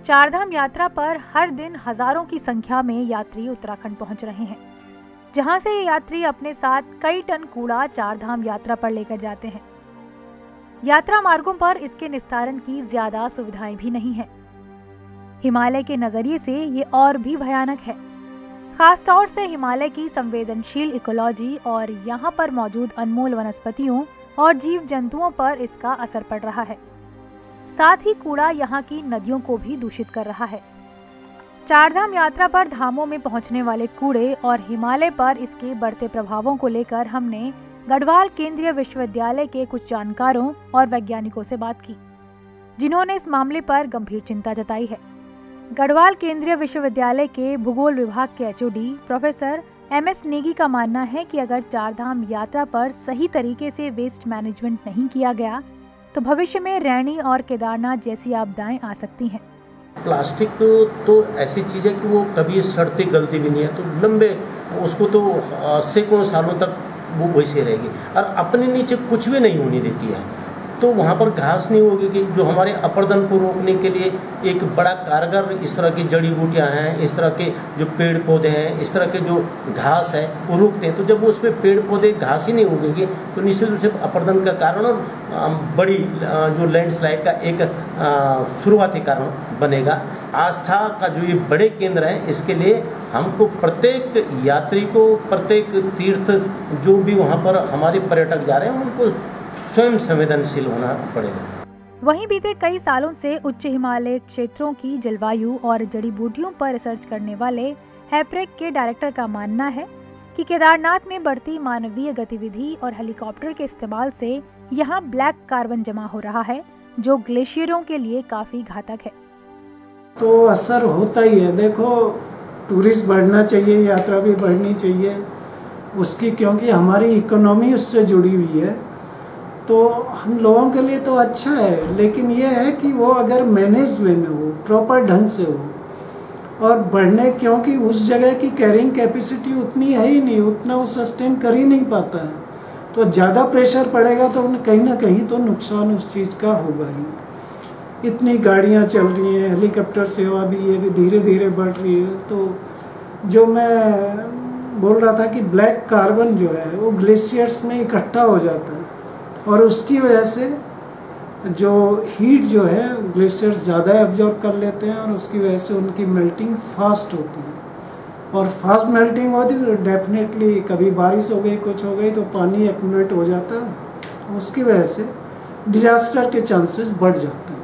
चारधाम यात्रा पर हर दिन हजारों की संख्या में यात्री उत्तराखंड पहुंच रहे हैं, जहां से ये यात्री अपने साथ कई टन कूड़ा चारधाम यात्रा पर लेकर जाते हैं। यात्रा मार्गों पर इसके निस्तारण की ज्यादा सुविधाएं भी नहीं है। हिमालय के नजरिए से ये और भी भयानक है, खास तौर से हिमालय की संवेदनशील इकोलॉजी और यहाँ पर मौजूद अनमोल वनस्पतियों और जीव जंतुओं पर इसका असर पड़ रहा है। साथ ही कूड़ा यहाँ की नदियों को भी दूषित कर रहा है। चारधाम यात्रा पर धामों में पहुँचने वाले कूड़े और हिमालय पर इसके बढ़ते प्रभावों को लेकर हमने गढ़वाल केंद्रीय विश्वविद्यालय के कुछ जानकारों और वैज्ञानिकों से बात की, जिन्होंने इस मामले पर गंभीर चिंता जताई है। गढ़वाल केंद्रीय विश्वविद्यालय के भूगोल विभाग के एचओडी प्रोफेसर एमएस नेगी का मानना है कि अगर चारधाम यात्रा पर सही तरीके से वेस्ट मैनेजमेंट नहीं किया गया तो भविष्य में रैनी और केदारनाथ जैसी आपदाएं आ सकती हैं। प्लास्टिक तो ऐसी चीज़ है कि वो कभी सड़ती गलती भी नहीं है, तो लंबे उसको तो सैकड़ों सालों तक वो वैसे रहेगी और अपने नीचे कुछ भी नहीं होने देती है। तो वहाँ पर घास नहीं होगी कि जो हमारे अपरदन को रोकने के लिए एक बड़ा कारगर इस तरह की जड़ी बूटियाँ हैं, इस तरह के जो पेड़ पौधे हैं, इस तरह के जो घास है वो रोकते हैं। तो जब उस पर पेड़ पौधे घास ही नहीं उगेंगे तो निश्चित रूप से अपरदन का कारण और बड़ी जो लैंडस्लाइड का एक शुरुआती कारण बनेगा। आस्था का जो ये बड़े केंद्र हैं, इसके लिए हमको प्रत्येक यात्री को, प्रत्येक तीर्थ जो भी वहाँ पर हमारे पर्यटक जा रहे हैं उनको स्वयं संवेदनशील होना पड़ेगा। वहीं बीते कई सालों से उच्च हिमालय क्षेत्रों की जलवायु और जड़ी बूटियों पर रिसर्च करने वाले हैप्रेक के डायरेक्टर का मानना है कि केदारनाथ में बढ़ती मानवीय गतिविधि और हेलीकॉप्टर के इस्तेमाल से यहाँ ब्लैक कार्बन जमा हो रहा है, जो ग्लेशियरों के लिए काफी घातक है। तो असर होता ही है। देखो, टूरिस्ट बढ़ना चाहिए, यात्रा भी बढ़नी चाहिए उसकी, क्योंकि हमारी इकोनॉमी उससे जुड़ी हुई है। तो हम लोगों के लिए तो अच्छा है, लेकिन ये है कि वो अगर मैनेज वे में हो, प्रॉपर ढंग से हो और बढ़ने, क्योंकि उस जगह की कैरिंग कैपेसिटी उतनी है ही नहीं, उतना वो सस्टेन कर ही नहीं पाता है। तो ज़्यादा प्रेशर पड़ेगा तो कहीं ना कहीं तो नुकसान उस चीज़ का होगा ही। इतनी गाड़ियाँ चल रही हैं, हेलीकॉप्टर सेवा भी ये भी धीरे धीरे बढ़ रही है। तो जो मैं बोल रहा था कि ब्लैक कार्बन जो है वो ग्लेशियर्स में इकट्ठा हो जाता है और उसकी वजह से जो हीट जो है ग्लेशियर्स ज़्यादा एब्जॉर्ब कर लेते हैं और उसकी वजह से उनकी मेल्टिंग फास्ट होती है। और फास्ट मेल्टिंग होती है तो डेफिनेटली कभी बारिश हो गई, कुछ हो गई तो पानी एक्यूमुलेट हो जाता है, उसकी वजह से डिजास्टर के चांसेस बढ़ जाते हैं।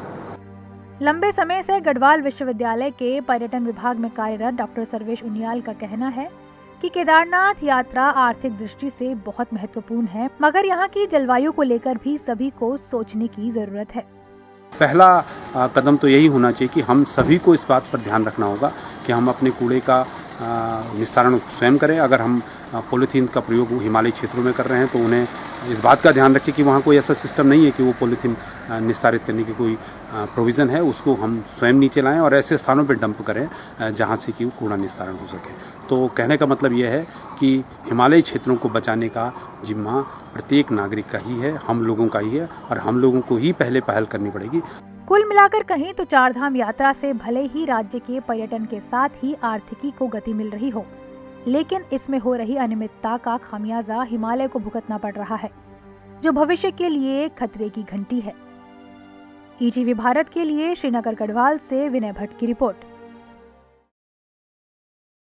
लंबे समय से गढ़वाल विश्वविद्यालय के पर्यटन विभाग में कार्यरत डॉक्टर सर्वेश उनियाल का कहना है कि केदारनाथ यात्रा आर्थिक दृष्टि से बहुत महत्वपूर्ण है, मगर यहाँ की जलवायु को लेकर भी सभी को सोचने की जरूरत है। पहला कदम तो यही होना चाहिए कि हम सभी को इस बात पर ध्यान रखना होगा कि हम अपने कूड़े का निस्तारण स्वयं करें। अगर हम पॉलीथीन का प्रयोग हिमालयी क्षेत्रों में कर रहे हैं तो उन्हें इस बात का ध्यान रखें कि वहाँ कोई ऐसा सिस्टम नहीं है कि वो पॉलीथीन निस्तारित करने की कोई प्रोविज़न है, उसको हम स्वयं नीचे लाएं और ऐसे स्थानों पर डंप करें जहाँ से कि कूड़ा निस्तारण हो सके। तो कहने का मतलब ये है कि हिमालयी क्षेत्रों को बचाने का जिम्मा प्रत्येक नागरिक का ही है, हम लोगों का ही है और हम लोगों को ही पहले पहल करनी पड़ेगी। कुल मिलाकर कहें तो चारधाम यात्रा से भले ही राज्य के पर्यटन के साथ ही आर्थिकी को गति मिल रही हो, लेकिन इसमें हो रही अनियमितता का खामियाजा हिमालय को भुगतना पड़ रहा है, जो भविष्य के लिए खतरे की घंटी है। ईटीवी भारत के लिए श्रीनगर गढ़वाल से विनय भट्ट की रिपोर्ट।